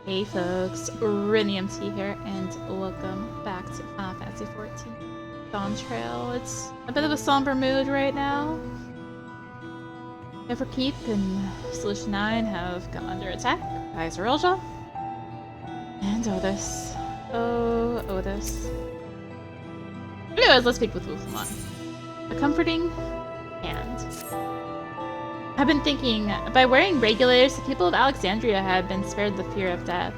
Hey folks, rinimt here, and welcome back to Final Fantasy XIV Dawntrail. It's a bit of a somber mood right now. Everkeep and Solution 9 have come under attack by Zoraal Ja and Otis. Oh, Otis. Anyways, let's speak with Wolfmon. A comforting hand. I've been thinking, by wearing regulators, the people of Alexandria have been spared the fear of death.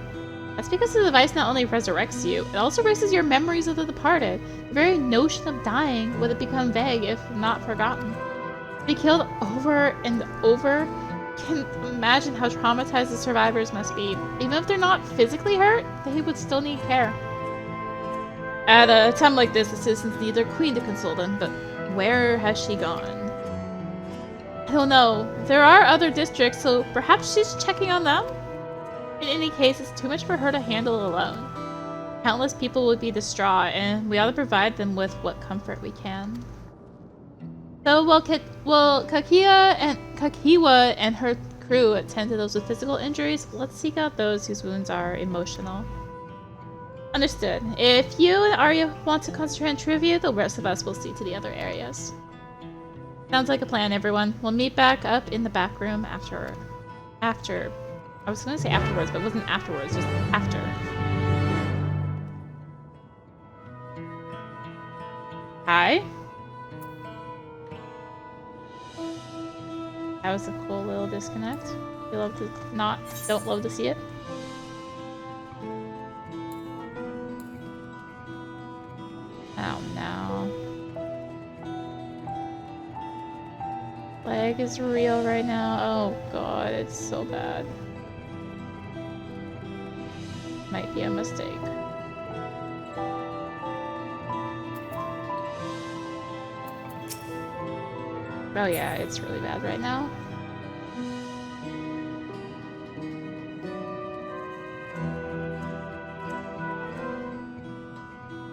That's because the device not only resurrects you, it also erases your memories of the departed. The very notion of dying would become vague if not forgotten. To be killed over and over, can imagine how traumatized the survivors must be. Even if they're not physically hurt, they would still need care. At a time like this, the citizens need their queen to console them, but where has she gone? I don't know. There are other districts, so perhaps she's checking on them? In any case, it's too much for her to handle alone. Countless people would be distraught, and we ought to provide them with what comfort we can. So while Kakiwa and her crew attend to those with physical injuries, let's seek out those whose wounds are emotional. Understood. If you and Arya want to concentrate on trivia, the rest of us will see to the other areas. Sounds like a plan, everyone. We'll meet back up in the back room after. I was gonna say afterwards, but it wasn't afterwards, just after. Hi. That was a cool little disconnect. You love to don't love to see it. Oh no. Lag is real right now. Oh god, it's so bad. Might be a mistake. Oh yeah, it's really bad right now.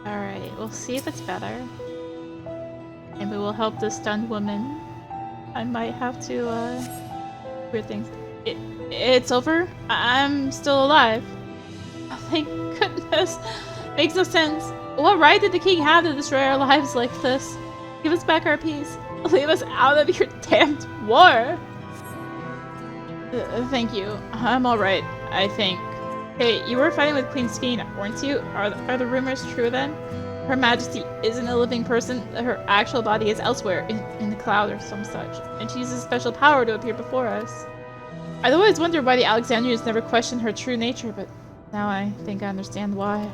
Alright, we'll see if it's better. And we will help this stunned woman. I might have to, weird things. It's over? I'm still alive. Oh, thank goodness. Makes no sense. What right did the king have to destroy our lives like this? Give us back our peace. Leave us out of your damned war. Thank you. I'm alright, I think. Hey, you were fighting with Queen Spine, weren't you? Are the rumors true then? Her Majesty isn't a living person. Her actual body is elsewhere, in the cloud or some such. And she uses special power to appear before us. I'd always wondered why the Alexandrians never questioned her true nature, but now I think I understand why.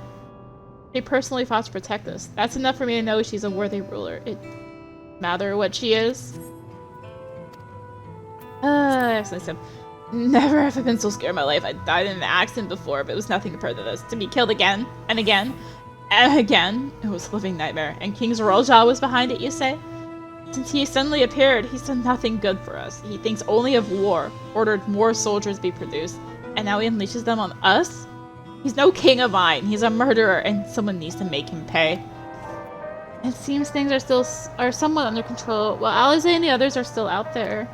They personally fought to protect us. That's enough for me to know she's a worthy ruler. It matter what she is. Excellent. Never have I been so scared in my life. I died in an accident before, but it was nothing compared to this. To be killed again, and again, and again. It was a living nightmare. And King Zoraal Ja was behind it, you say? Since he suddenly appeared, he's done nothing good for us. He thinks only of war, ordered more soldiers be produced, and now he unleashes them on us? He's no king of mine. He's a murderer, and someone needs to make him pay. It seems things are somewhat under control, while Alize and the others are still out there.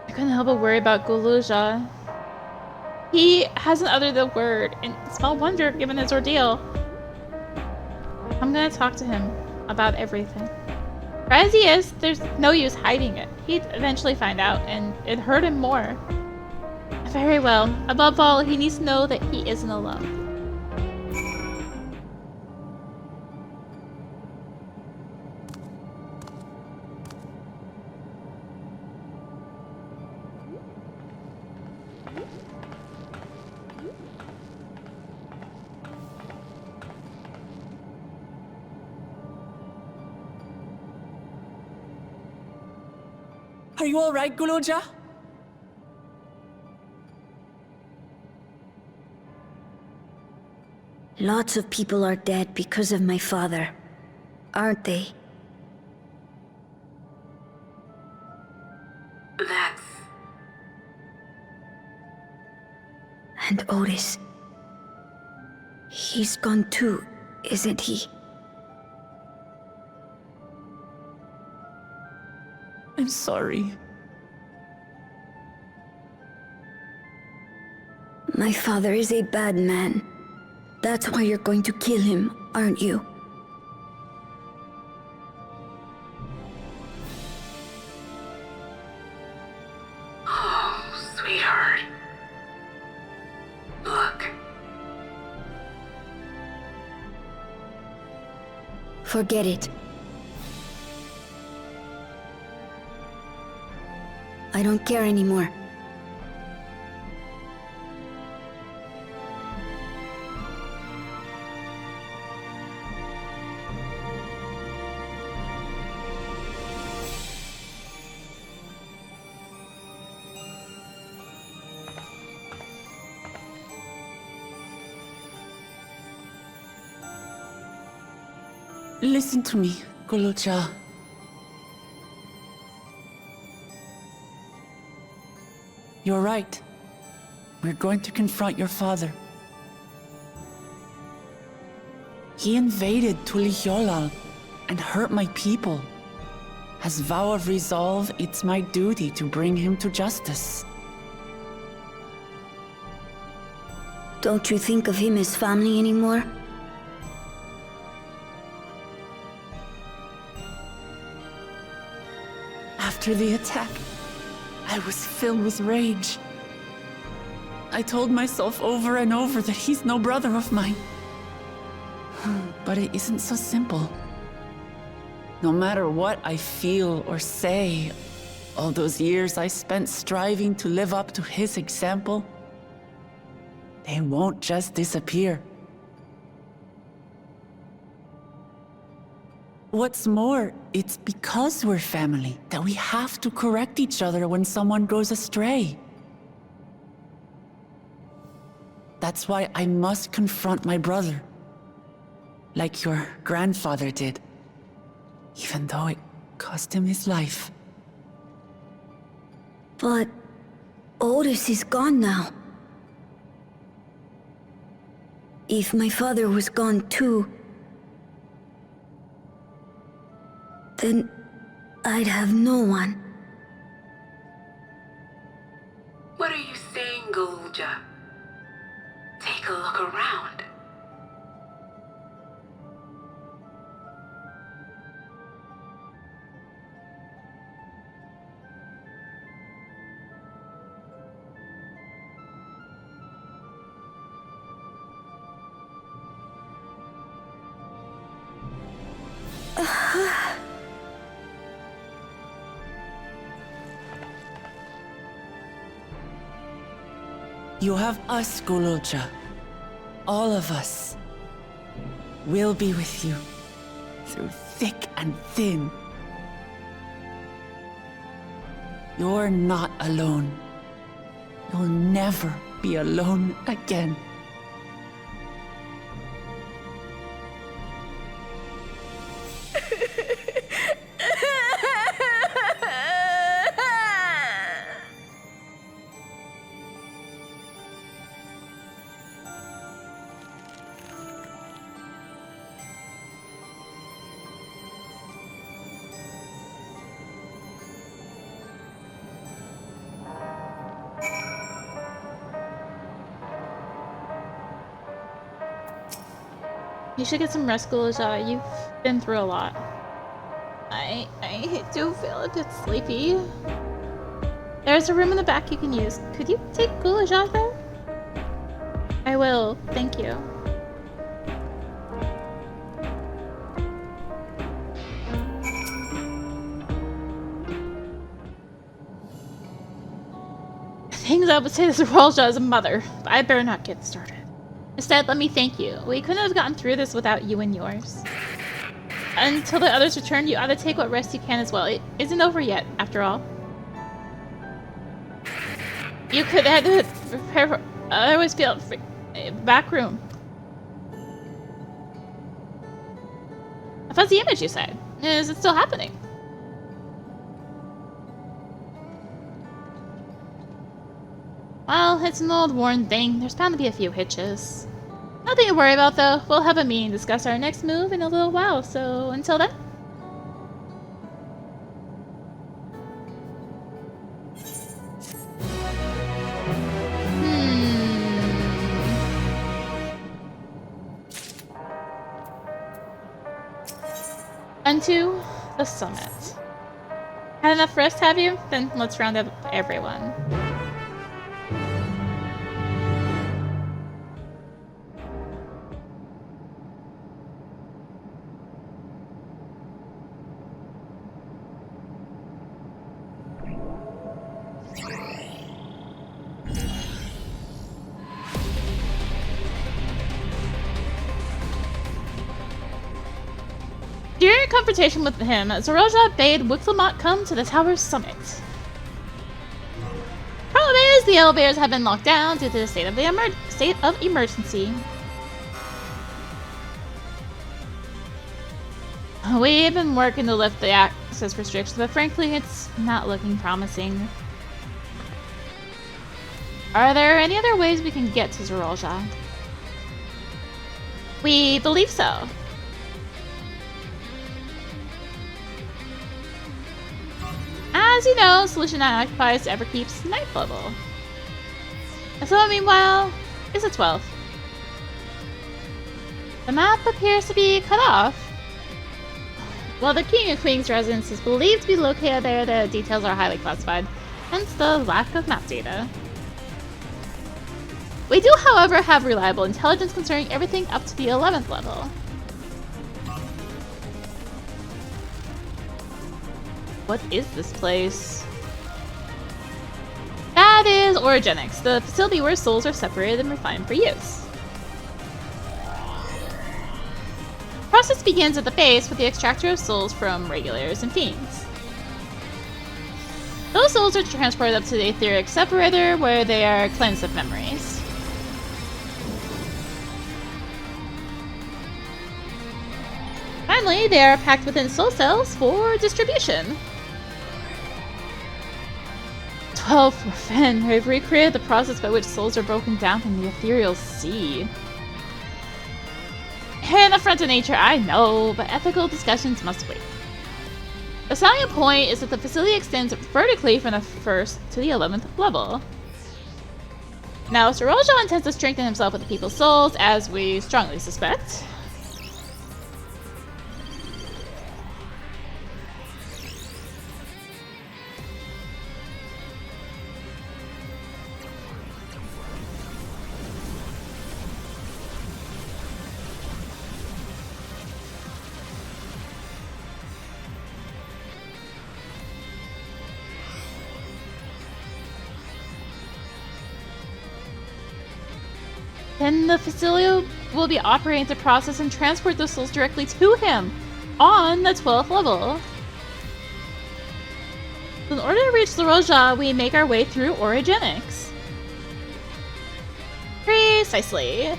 I couldn't help but worry about Zoraal Ja. He hasn't uttered a word, and small wonder given his ordeal. I'm gonna talk to him about everything. For as he is, there's no use hiding it. He'd eventually find out, and it'd hurt him more. Very well. Above all, he needs to know that he isn't alone. Are you alright, Zoraal Ja? Lots of people are dead because of my father, aren't they? That's... And Otis. He's gone too, isn't he? I'm sorry. My father is a bad man. That's why you're going to kill him, aren't you? Oh, sweetheart. Look. Forget it. I don't care anymore. Listen to me, Zoraal Ja. You're right. We're going to confront your father. He invaded Tuliholal and hurt my people. As vow of resolve, it's my duty to bring him to justice. Don't you think of him as family anymore? After the attack, I was filled with rage. I told myself over and over that he's no brother of mine. But it isn't so simple. No matter what I feel or say, all those years I spent striving to live up to his example, they won't just disappear. What's more, it's because we're family that we have to correct each other when someone goes astray. That's why I must confront my brother, like your grandfather did, even though it cost him his life. But Otis is gone now. If my father was gone too, then I'd have no one. What are you saying, Zoraal Ja? Take a look around. You have us, Zoraal Ja. All of us. We'll be with you, through thick and thin. You're not alone. You'll never be alone again. You should get some rest, Zoraal Ja. You've been through a lot. I do feel a bit sleepy. There's a room in the back you can use. Could you take Zoraal Ja there? I will, thank you. Things I would say to Zoraal Ja as a mother, but I better not get started. Instead, let me thank you. We couldn't have gotten through this without you and yours. Until the others return, you ought to take what rest you can as well. It isn't over yet, after all. You could have to prepare for... I always feel free. Back room. A fuzzy image, you said. Is it still happening? Well, it's an old worn thing. There's bound to be a few hitches. Nothing to worry about, though. We'll have a meeting to discuss our next move in a little while, so until then. Unto the summit. Had enough rest, have you? Then let's round up everyone. During a confrontation with him, Zoraal Ja bade Wixlamot come to the tower's summit. Problem is, the elevators have been locked down due to the state of emergency. We've been working to lift the access restrictions, but frankly, it's not looking promising. Are there any other ways we can get to Zoraal Ja? We believe so. As you know, Solution 9 occupies Everkeep's 9th level. And so, meanwhile, is a 12th. The map appears to be cut off. While the King and Queen's residence is believed to be located there, the details are highly classified, hence the lack of map data. We do, however, have reliable intelligence concerning everything up to the 11th level. What is this place? That is Origenics, the facility where souls are separated and refined for use. The process begins at the base with the extractor of souls from regulators and fiends. Those souls are transported up to the etheric separator where they are cleansed of memories. Finally, they are packed within soul cells for distribution. 12 for Fen. I've recreated the process by which souls are broken down in the ethereal sea. An affront to nature, I know, but ethical discussions must wait. The selling point is that the facility extends vertically from the 1st to the 11th level. Now, Zoraal Ja intends to strengthen himself with the people's souls, as we strongly suspect. Then the facility will be operating to process and transport the souls directly to him on the 12th level. In order to reach Zoraal Ja, we make our way through Origenics. Precisely.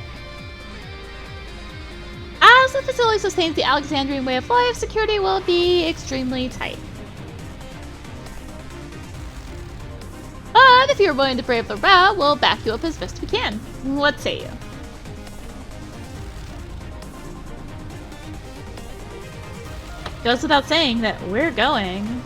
As the facility sustains the Alexandrian way of life, security will be extremely tight. But if you're willing to brave the route, we'll back you up as best we can. What say you? Goes without saying that we're going.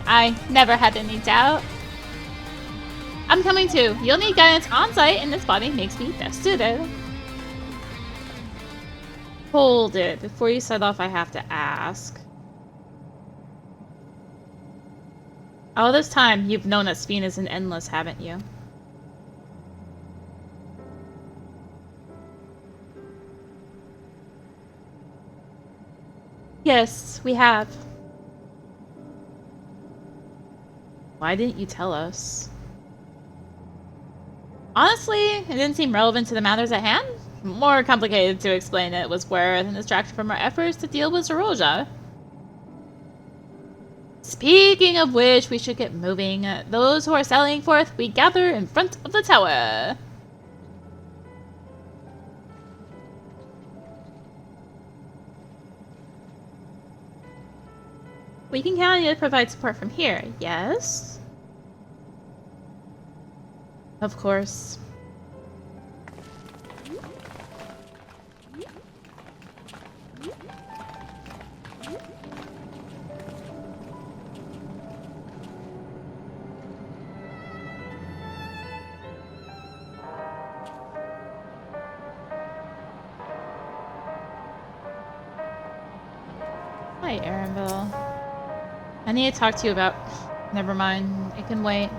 I never had any doubt. I'm coming too. You'll need guidance on site, and this body makes me best suited. Hold it. Before you set off, I have to ask. All this time, you've known that Speen isn't endless, haven't you? Yes, we have. Why didn't you tell us? Honestly, it didn't seem relevant to the matters at hand. More complicated to explain it was worth and distraction from our efforts to deal with Zoraal Ja. Speaking of which, we should get moving. Those who are sallying forth, we gather in front of the tower. We can count on you to provide support from here, yes? Of course. Hi, Aaronville. I need to talk to you about... Never mind. It can wait.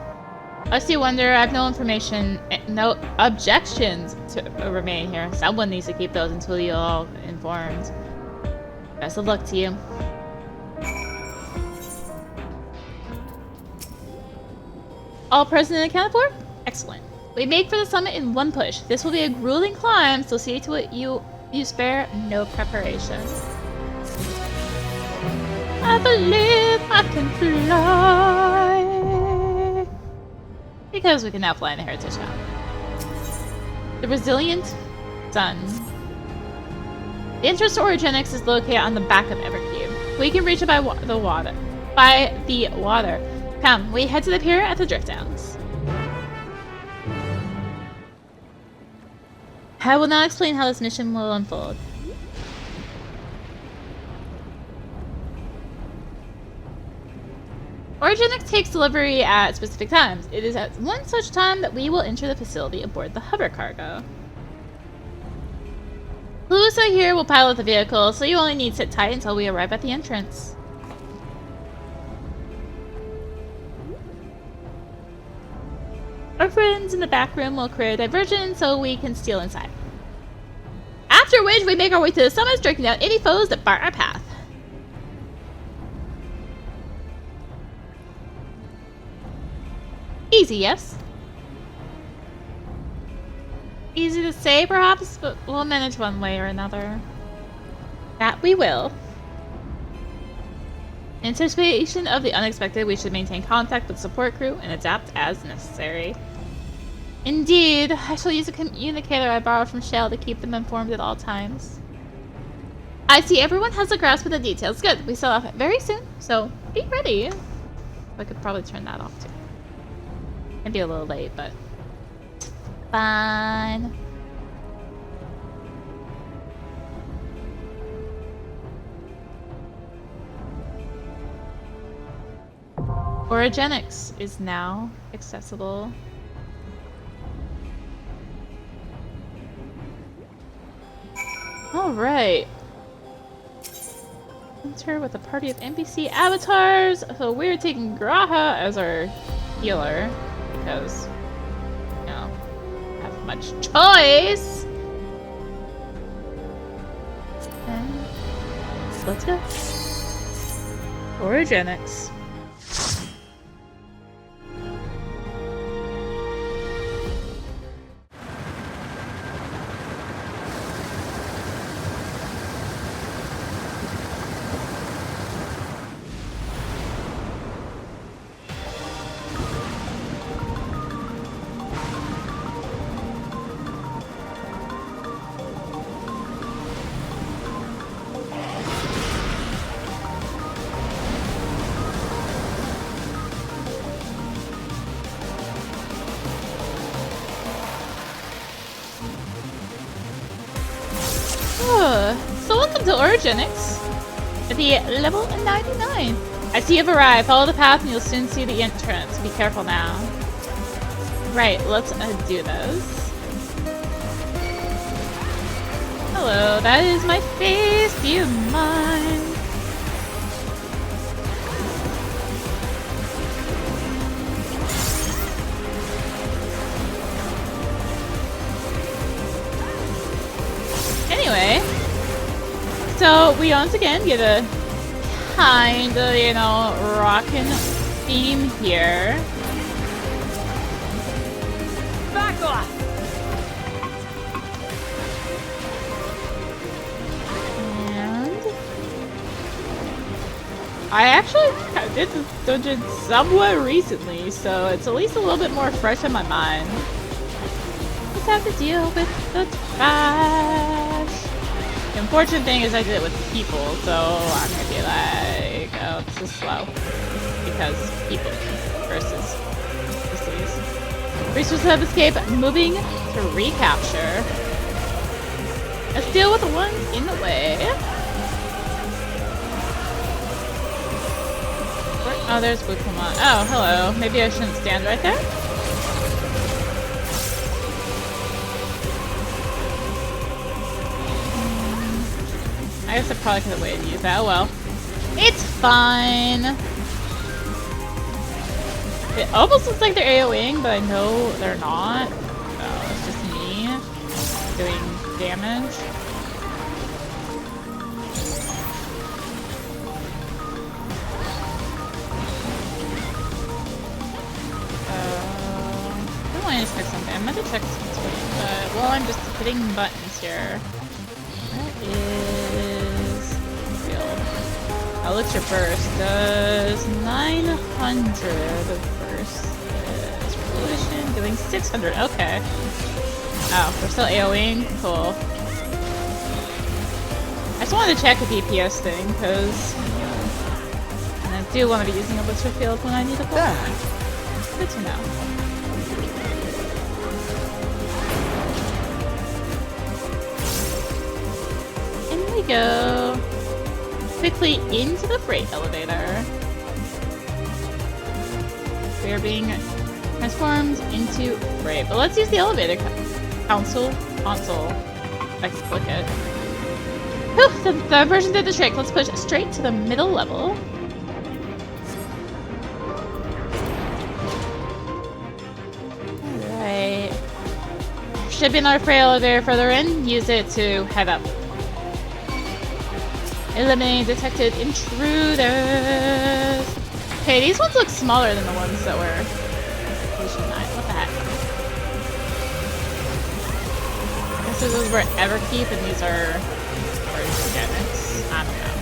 Lest you wonder, I have no information, no objections to remain here. Someone needs to keep those until you're all informed. Best of luck to you. All present and accounted for? Excellent. We make for the summit in one push. This will be a grueling climb, so see to it you spare no preparation. I believe I can fly. Because we can now fly in the Heritage Shop. The resilient sun. The entrance to Origenics is located on the back of Everkeep. We can reach it by the water. Come, we head to the pier at the Drift Downs. I will now explain how this mission will unfold. Origenics takes delivery at specific times. It is at one such time that we will enter the facility aboard the hover cargo. Lusa here will pilot the vehicle, so you only need to sit tight until we arrive at the entrance. Our friends in the back room will create a diversion so we can steal inside. After which, we make our way to the summit, striking down any foes that bar our path. Easy, yes? Easy to say, perhaps, but we'll manage one way or another. That we will. In anticipation of the unexpected, we should maintain contact with the support crew and adapt as necessary. Indeed, I shall use a communicator I borrowed from Shell to keep them informed at all times. I see everyone has a grasp of the details. Good, we set off very soon, so be ready. I could probably turn that off too. It'd be a little late, but fine. Origenics is now accessible. Alright. Enter with a party of NPC avatars. So we're taking Graha as our healer. Because, you know, have much choice. And let's go. Origenics. So welcome to Origenics. At the level 99. I see you've arrived. Follow the path and you'll soon see the entrance. Be careful now. Right, let's do this. Hello, that is my face. Do you mind? Anyway, so we once again get a kind of, you know, rockin' theme here. Back off! And I actually did this dungeon somewhat recently, so it's at least a little bit more fresh in my mind. Just have to deal with the trash. The unfortunate thing is I did it with people, so I'm gonna be like, oh, this is slow. Because people versus disease. Researchers have escaped, moving to recapture. Let's deal with the ones in the way. Oh, there's Bukuma. Oh, hello. Maybe I shouldn't stand right there? I guess I probably could have waited to use that. Oh well. It's fine. It almost looks like they're AoEing, but I know they're not. Oh, it's just me doing damage. I want to check something. I'm going to check something, but while I'm just hitting buttons here, that is field. Elixir burst does 900 burst. Is revolution doing 600. Okay. Oh, we're still AoEing. Cool. I just wanted to check a DPS thing because I do want to be using Elixir field when I need a pull. Good to know. In we go. Quickly into the freight elevator. We are being transformed into freight. But let's use the elevator console. Let's click it. Whew, the version did the trick. Let's push straight to the middle level. Alright. Should be another freight elevator further in. Use it to head up. Eliminate detected intruders. Okay, these ones look smaller than the ones that were Evolution 9. What the heck? I guess those were Everkeep and these are Origenics. I don't know.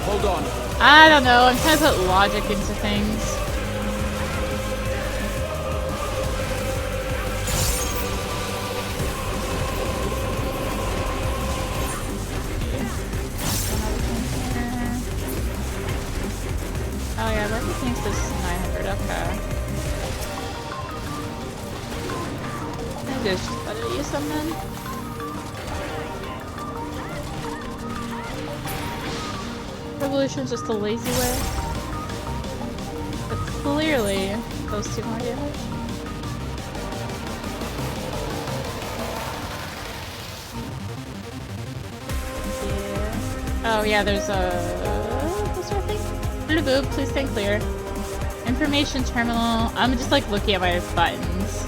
Hold on. I don't know. I'm trying to put logic into things. Oh yeah, Lucky thinks this is 900, okay. I just better use them then. Revolution's just a lazy way. But clearly, those two more damage. Yeah. Oh yeah, there's a... Boob, please stand clear. Information terminal. I'm just like looking at my buttons.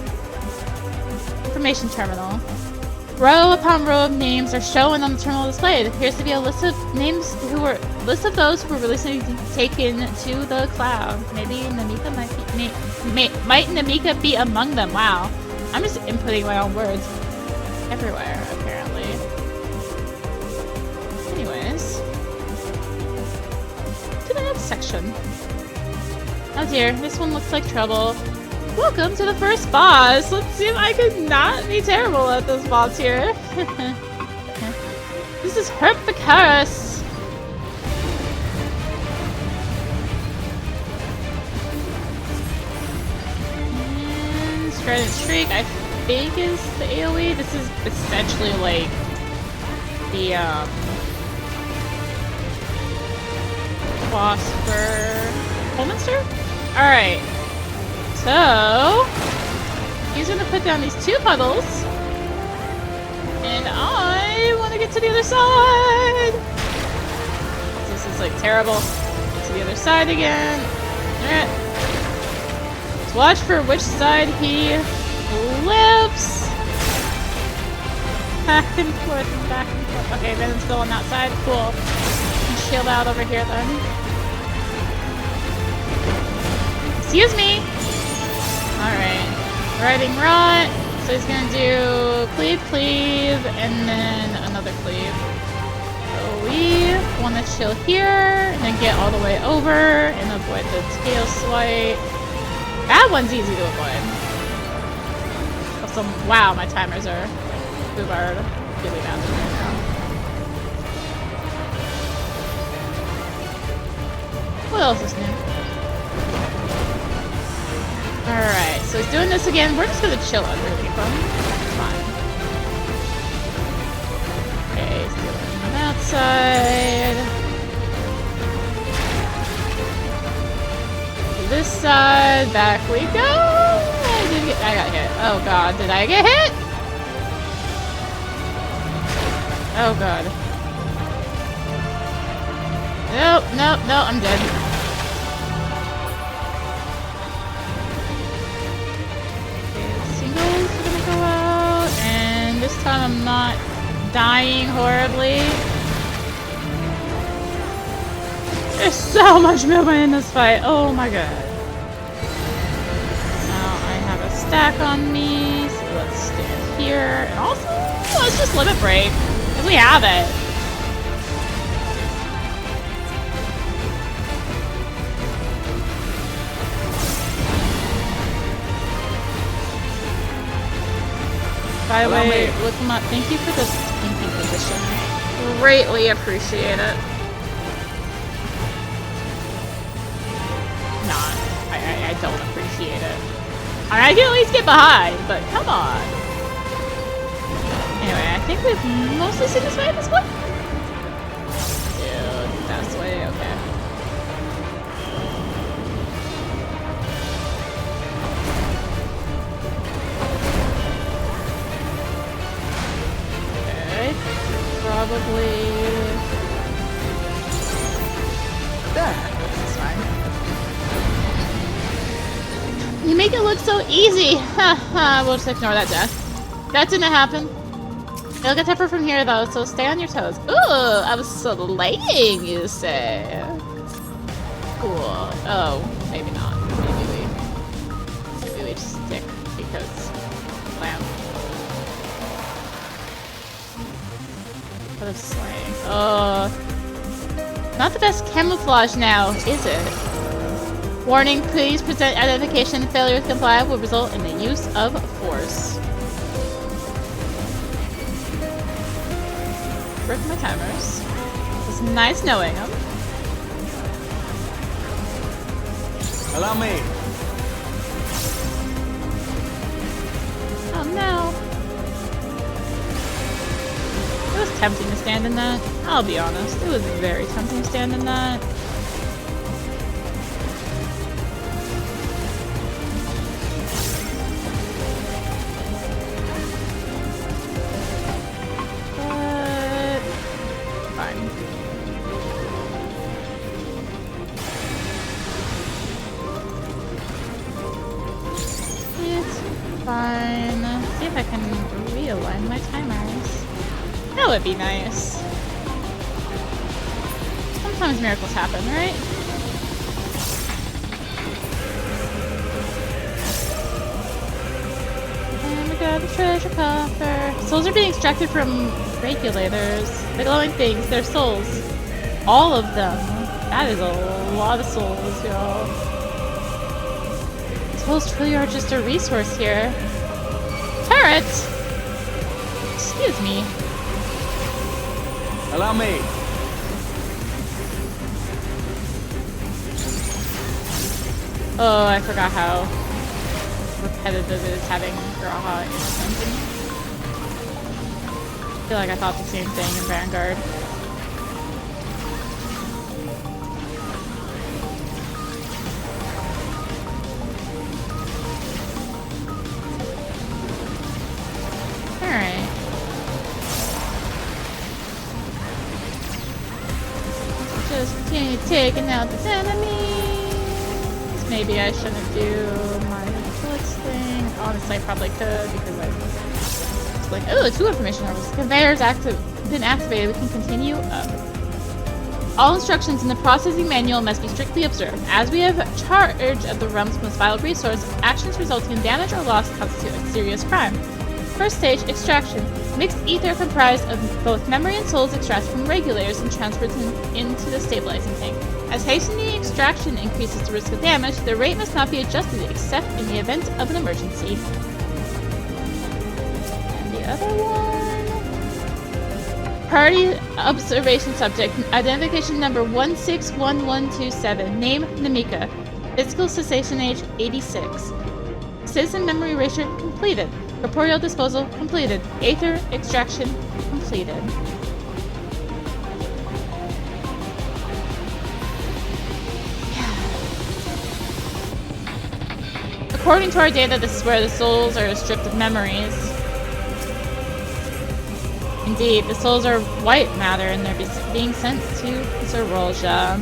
Information terminal. Row upon row of names are shown on the terminal display. It appears to be a list of names of those who were recently taken to the cloud. Maybe Namika might Namika be among them. Wow. I'm just inputting my own words everywhere, apparently. Anyways. To the next section. Oh dear, this one looks like trouble. Welcome to the first boss! Let's see if I could not be terrible at this boss here. This is Herpicarus! And Strident Shriek, I think is the AoE. This is essentially like the boss for Holminster? Alright. So he's gonna put down these two puddles. And I wanna get to the other side. This is like terrible. Get to the other side again. Alright. Let's watch for which side he lives. Back and forth and back and forth. Okay, Venom's still on that side. Cool. Shield out over here then. Excuse me! Alright. Riding rot. So he's gonna do cleave, and then another cleave. So we wanna chill here, and then get all the way over, and avoid the tail swipe. That one's easy to avoid. Wow, my timers are rhubarb really bad right now. What else is new? Alright, so he's doing this again. We're just gonna chill underneath him. It's fine. Okay, he's doing on that side. This side, back we go! I got hit. Oh god, did I get hit? Oh god. No, I'm dead. Okay, singles are gonna go out, and this time I'm not dying horribly. There's so much movement in this fight. Oh my god. Now I have a stack on me, so let's stand here. And also, let's just limit break, because we have it. By the way, Wikimot, thank you for this pinky position. Greatly appreciate it. I don't appreciate it. I can at least get behind, but come on. Anyway, I think we've mostly seen this way at this point. Dude, that's the way, okay. Okay, probably... This is fine. You make it look so easy! Haha, we'll just ignore that death. That didn't happen. You'll get tougher from here though, so stay on your toes. Ooh, I was slaying, you say. Cool. Oh, maybe not. Maybe we just stick because lamp. What a slaying. Not the best camouflage now, is it? Warning, please present identification. Failure to comply will result in the use of force. Break my timers. It's nice knowing them. Allow me. Oh no. It was tempting to stand in that. I'll be honest. It was very tempting to stand in that. That would be nice. Sometimes miracles happen, right? And we got the treasure coffer. Souls are being extracted from regulators. The glowing things, they're souls. All of them. That is a lot of souls, y'all. Souls truly are just a resource here. Turret! Excuse me. Allow me. Oh, I forgot how repetitive it is having Zoraal Ja in something. I feel like I thought the same thing in Vanguard. Alright. Just continue taking out these enemies. Maybe I shouldn't do my blitz thing. Honestly, I probably could because I was like, oh, 2 information levels. Conveyor's been activated. We can continue up. All instructions in the processing manual must be strictly observed. As we have charge of the realm's most vital resource, actions resulting in damage or loss constitute a serious crime. First stage, extraction. Mixed ether comprised of both memory and souls extracted from regulators and transferred into the stabilizing tank. As hastening extraction increases the risk of damage, the rate must not be adjusted except in the event of an emergency. And the other one... Priority observation subject, identification number 161127, name Namika, physical cessation age 86. Citizen memory erasure completed. Corporeal disposal completed. Aether extraction completed. According to our data, this is where the souls are stripped of memories. Indeed, the souls are white matter and they're being sent to Zoraal Ja.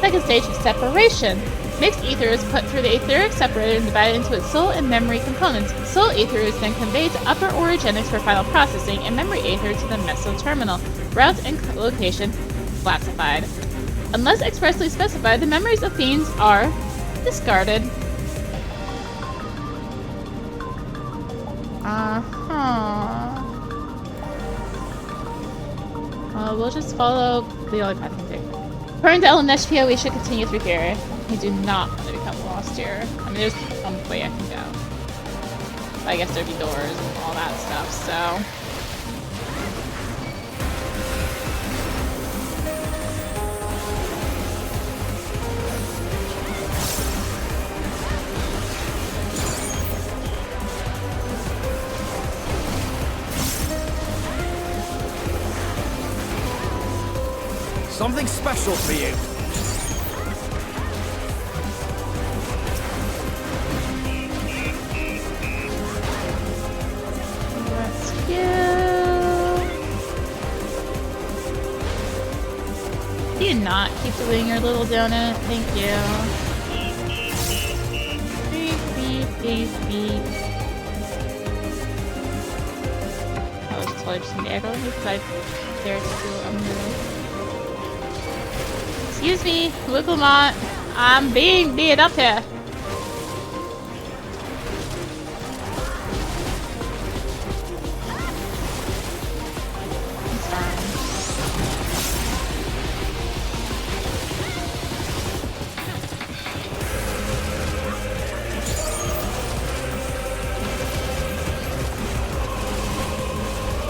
Second stage is separation. Mixed ether is put through the etheric separator and divided into its soul and memory components. Soul ether is then conveyed to upper Origenics for final processing, and memory ether to the meso terminal. Route and location classified. Unless expressly specified, the memories of fiends are discarded. We'll just follow the only path we can take. According to Elneshpia, we should continue through here. We do not want to become lost here. I mean, there's some way I can go. But I guess there'd be doors and all that stuff, so... Something special for you. Do you not keep doing your little donut? Thank you. Beep, beep, beep, beep. I was totally just gonna echo because I dared to do a move. Excuse me, Wigglemont. I'm being beat up here.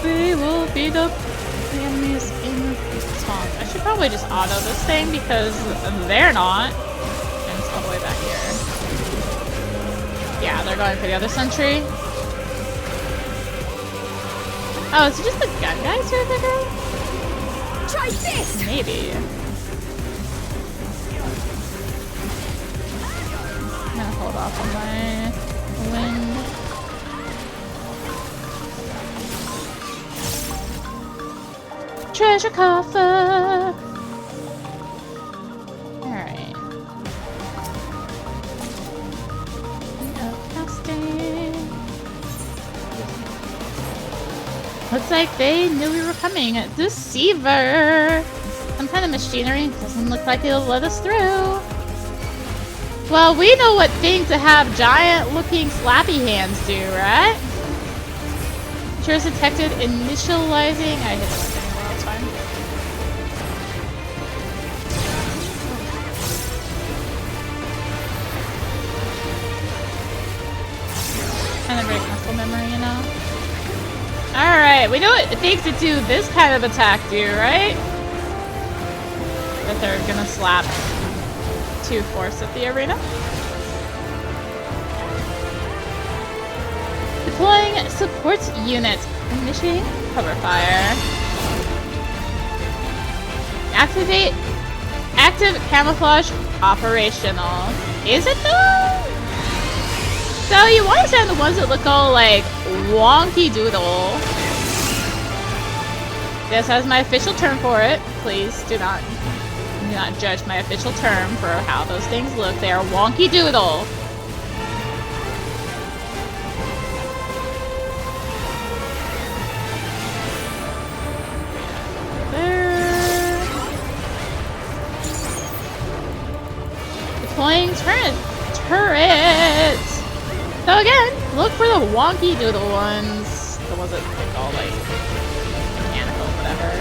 We will beat up the enemies in taunt. I should probably just auto this thing because they're not. And it's all the way back here. Yeah, they're going for the other sentry. Oh, is it just the gun guys who are bigger? Try this! Maybe. I'm gonna hold off on my wind. Treasure coffer! Alright. Casting. Looks like they knew we were coming. Deceiver! Some kind of machinery. Doesn't look like it'll let us through. Well, we know what things that have giant-looking slappy hands do, right? Sure detected initializing. I hit the one thing. Well, it's fine. Kind of break muscle memory, you know? Alright, we know what things that do this kind of attack do, right? That they're gonna slap 2/4 of the arena. Deploying support unit. Initiating cover fire. Activate active camouflage operational. Is it though? So you want to send the ones that look all like wonky doodle. This has my official term for it. Please do not judge my official term for how those things look. They are wonky doodle. Deploying turrets. So again, look for the wonky doodle ones. The ones that look all like mechanical, whatever.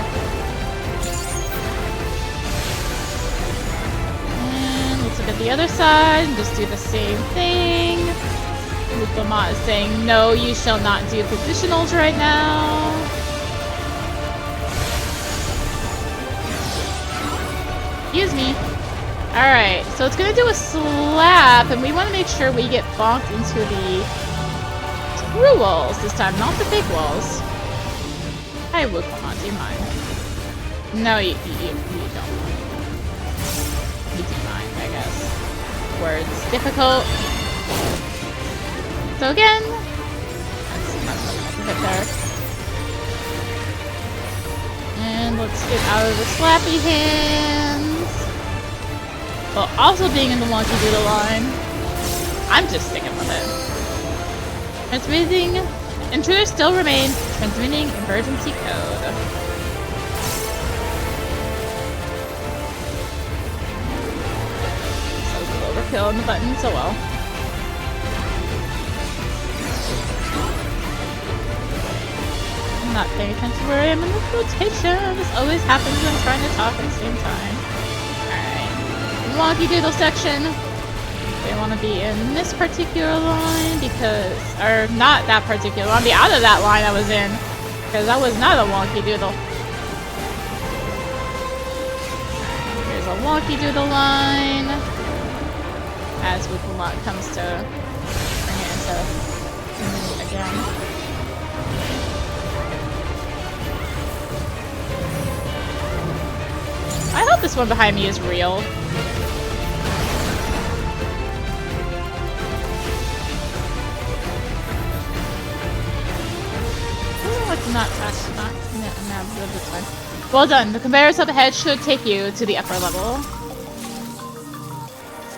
And let's look at the other side and just do the same thing. Lupamot is saying, no, you shall not do positionals right now. Excuse me. Alright, so it's gonna do a slap, and we want to make sure we get bonked into the true walls this time, not the big walls. I will come on, do you mind? No, you don't. You do mind, I guess. Words difficult. So again, fit there. And let's get out of the slappy hands. While also being in the wonky doodle line. I'm just sticking with it. Transmitting. Intruders still remain. Transmitting emergency code. Overkill on the button so well. I'm not paying attention to where I am in the rotation. This always happens when I'm trying to talk at the same time. Alright. Wonky doodle section. They want to be in this particular line because, or not that particular. I want to be out of that line I was in because that was not a wonky doodle. Here's a wonky doodle line. As with a lot comes to bring it into again. I hope this one behind me is real. Let's not touch. Not this one. Well done. The conveyors up ahead should take you to the upper level.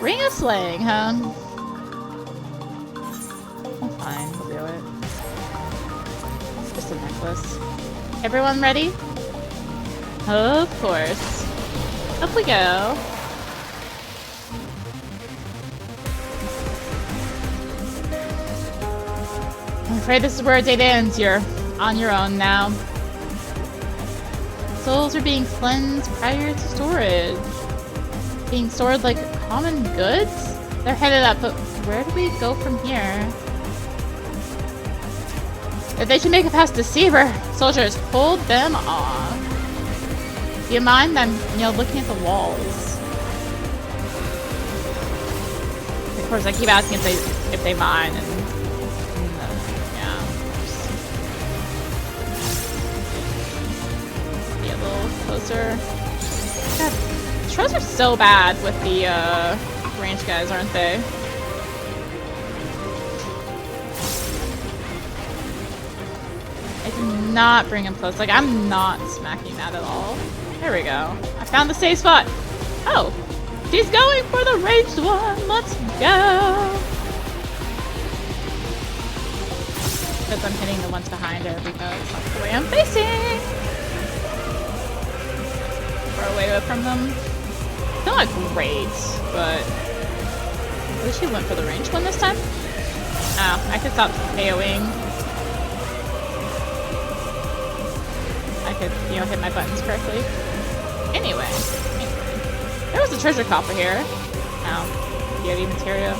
Ring of Slaying, huh? Oh, fine, we'll do it. It's just a necklace. Everyone ready? Of course. Up we go. I'm afraid this is where a date ends. You're on your own now. Souls are being cleansed prior to storage. Being stored like common goods? They're headed up, but where do we go from here? If they should make it past Deceiver, soldiers, hold them off. Do you mind them, looking at the walls? Of course, I keep asking if they mind, and yeah. Be a little closer. God. Trolls are so bad with the range guys, aren't they? I do not bring him close. Like, I'm not smacking that at all. There we go. I found the safe spot. Oh, she's going for the ranged one. Let's go. Because I'm hitting the ones behind her because that's the way I'm facing. Far away from them. Not great, but at least she went for the ranged one this time. Oh, I could stop KOing. I could, hit my buttons correctly. Anyway. There was a treasure coffer here. Oh, Yeti material.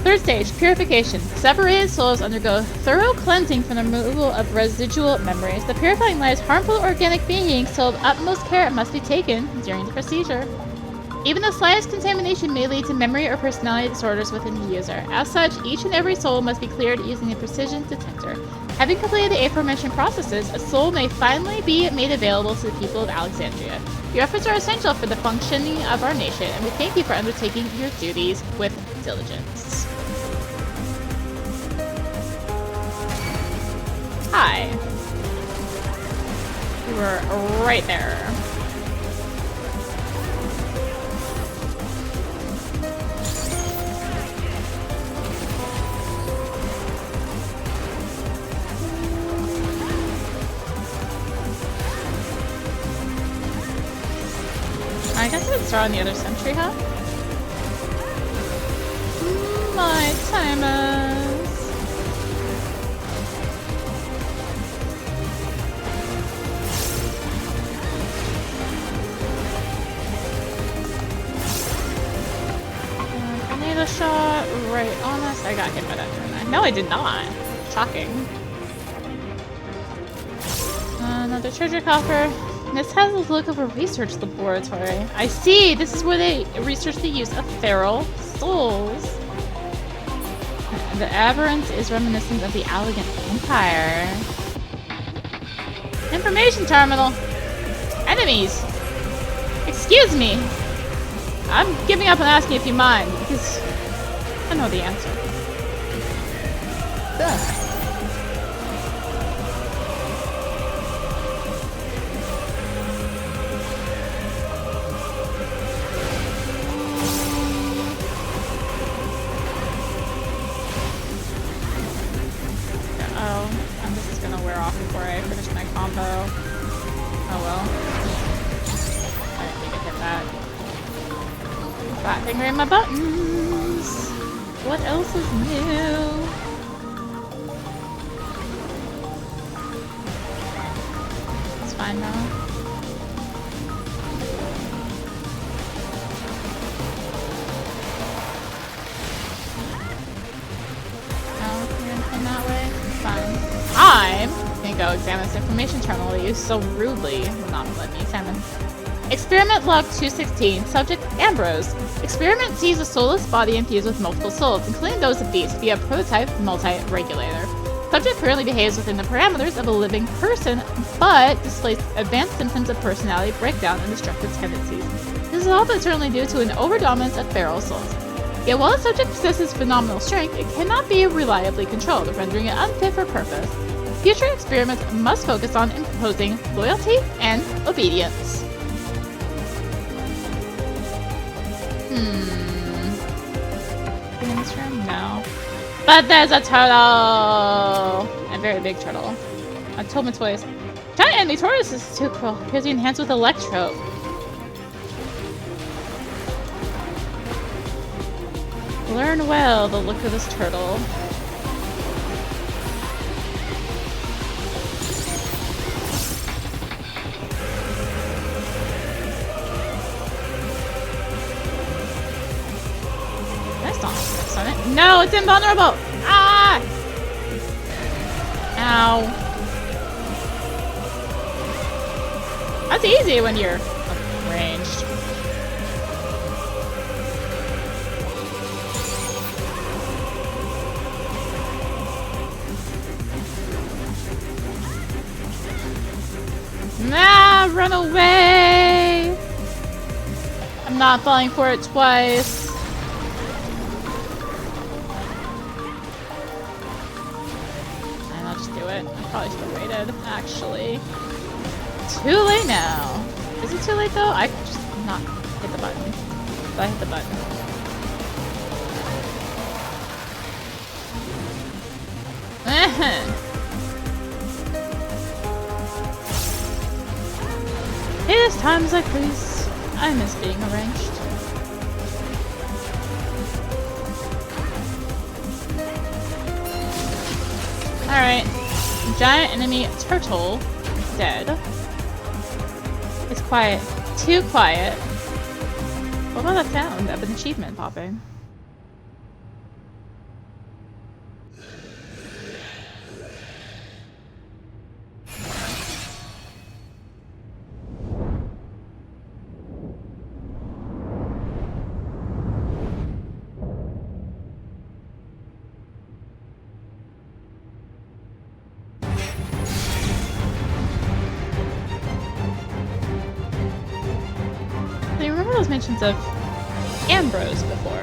Third stage, purification. Separated souls undergo thorough cleansing from the removal of residual memories. The purifying light is harmful to organic beings, so the utmost care must be taken during the procedure. Even the slightest contamination may lead to memory or personality disorders within the user. As such, each and every soul must be cleared using a precision detector. Having completed the aforementioned processes, a soul may finally be made available to the people of Alexandria. Your efforts are essential for the functioning of our nation, and we thank you for undertaking your duties with diligence. Hi. You were right there. I guess I could start on the other sentry, huh? My timers. Grenade shot right on us. I got hit by that, didn't I? No, I did not. Shocking. Another treasure coffer. This has a look of a research laboratory. I see! This is where they research the use of feral souls. The aberrance is reminiscent of the Allegan Empire. Information terminal! Enemies! Excuse me! I'm giving up on asking if you mind, because I know the answer. Ugh. I finished my combo. Oh well. I didn't think I hit that. Fat fingering my buttons. What else is new? It's fine now. I'm gonna go examine this information terminal they used so rudely. Will not let me examine. Experiment log 216. Subject Ambrose. Experiment sees a soulless body infused with multiple souls, including those of beasts, via prototype multi-regulator. Subject currently behaves within the parameters of a living person, but displays advanced symptoms of personality breakdown and destructive tendencies. This is all but certainly due to an overdominance of feral souls. Yet while the subject possesses phenomenal strength, it cannot be reliably controlled, rendering it unfit for purpose. Future experiments must focus on imposing loyalty and obedience. In this room? No. But there's a turtle! A very big turtle. I told my toys. Giant enemy tortoise is too cruel. Appears to be enhanced with electro. Learn well the look of this turtle. That's not on it. No, it's invulnerable! Ah! Ow. That's easy when you're ranged. Nah, run away! I'm not falling for it twice. And I'll just do it. I probably should have waited, actually. Too late now. Is it too late though? I could just not hit the button. But I hit the button. It is times like these. I miss being arranged. Alright. Giant enemy turtle. Dead. It's quiet. Too quiet. What about that sound of an achievement popping? Mentions of Ambrose before.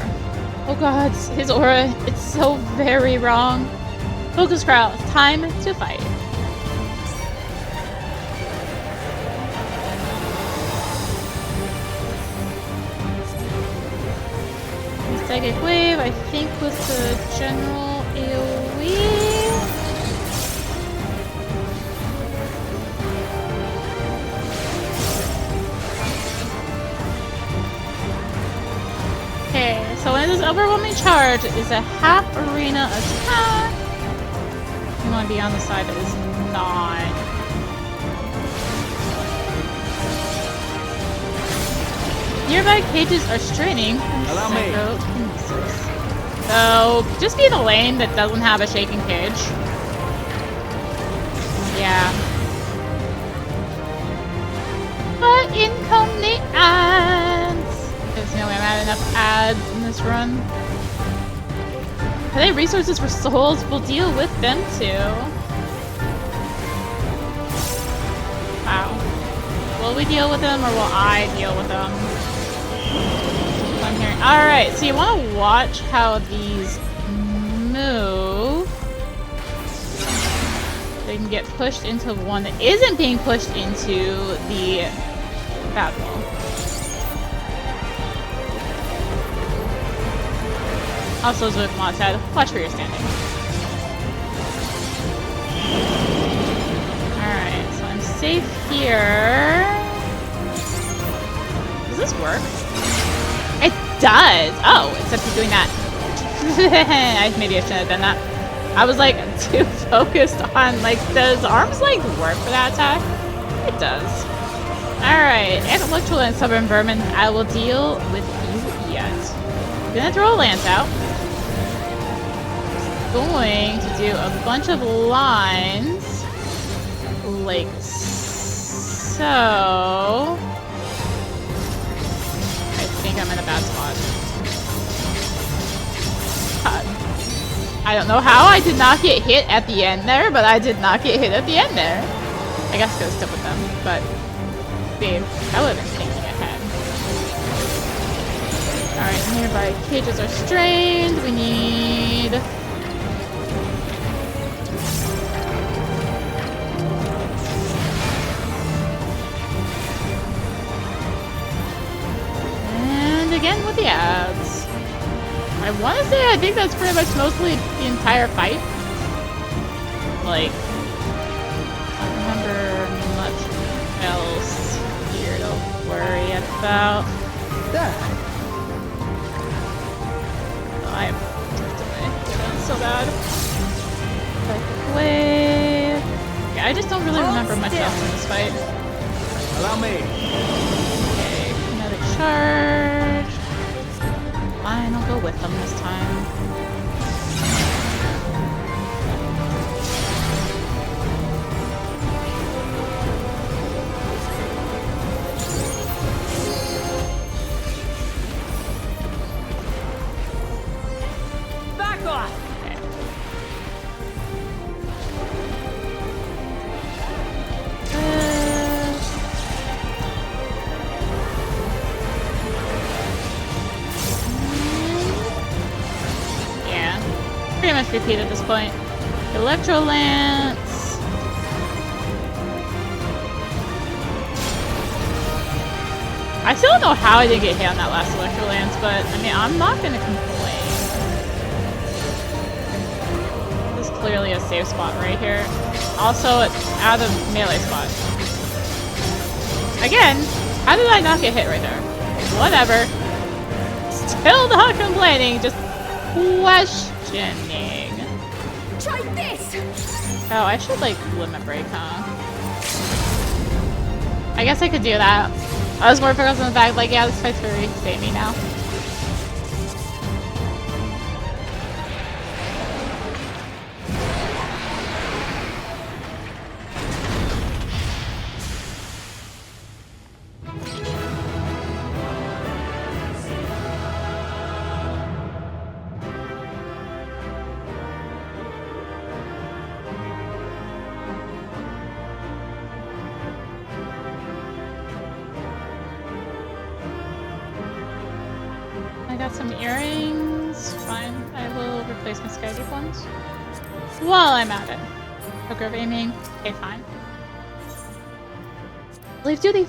Oh god, his aura, it's so very wrong. Focus crowd, it's time to fight. The psychic wave, I think, was the general AoE. Okay, so when this overwhelming charge is a half arena attack, you want to be on the side that is not. Nearby cages are straining. Allow me. So just be in a lane that doesn't have a shaking cage. Yeah. But in come the ads. There's no way I'm at enough ads in this run. Are they resources for souls? We'll deal with them too. Wow. Will we deal with them or will I deal with them? I'm hearing. Alright, so you want to watch how these move. They can get pushed into one that isn't being pushed into the bad wall. Also, as with Mod said, watch where you're standing. safe here. Does this work? It does! Oh, except he's doing that. Maybe I shouldn't have done that. I was like too focused on like, does arm's length work for that attack? It does. Alright, intellectual and stubborn vermin, I will deal with you yet. Gonna throw a lance out. Going to do a bunch of lines. Like so. I think I'm in a bad spot. God. I don't know how I did not get hit at the end there, but I did not get hit at the end there. I guess go stick with them, but babe, I would have been thinking ahead. Alright, nearby cages are strained. We need again with the ads. I want to say I think that's pretty much mostly the entire fight. Like, I don't remember much else here to worry about. Oh, I have drifted away. That's so bad. Like, wave. Yeah, I just don't really remember much else in this fight. Allow me. Okay, kinetic charge. Fine, I'll go with them this time. Back off! Okay. Yeah, pretty much repeat at this point. Electro Lance. I still don't know how I didn't get hit on that last Electro Lance, but I mean, I'm not gonna complain. This is clearly a safe spot right here. Also, it's out of melee spot. Again, how did I not get hit right there? Whatever. Still not complaining, just questioning. Try this! Oh, I should like limit break, huh? I guess I could do that. I was more focused on the fact, like, yeah, this fight's very samey now. I got some earrings. Fine. I will replace my sky deep ones. While I'm at it. Poker of aiming. Okay, fine. Leave duty.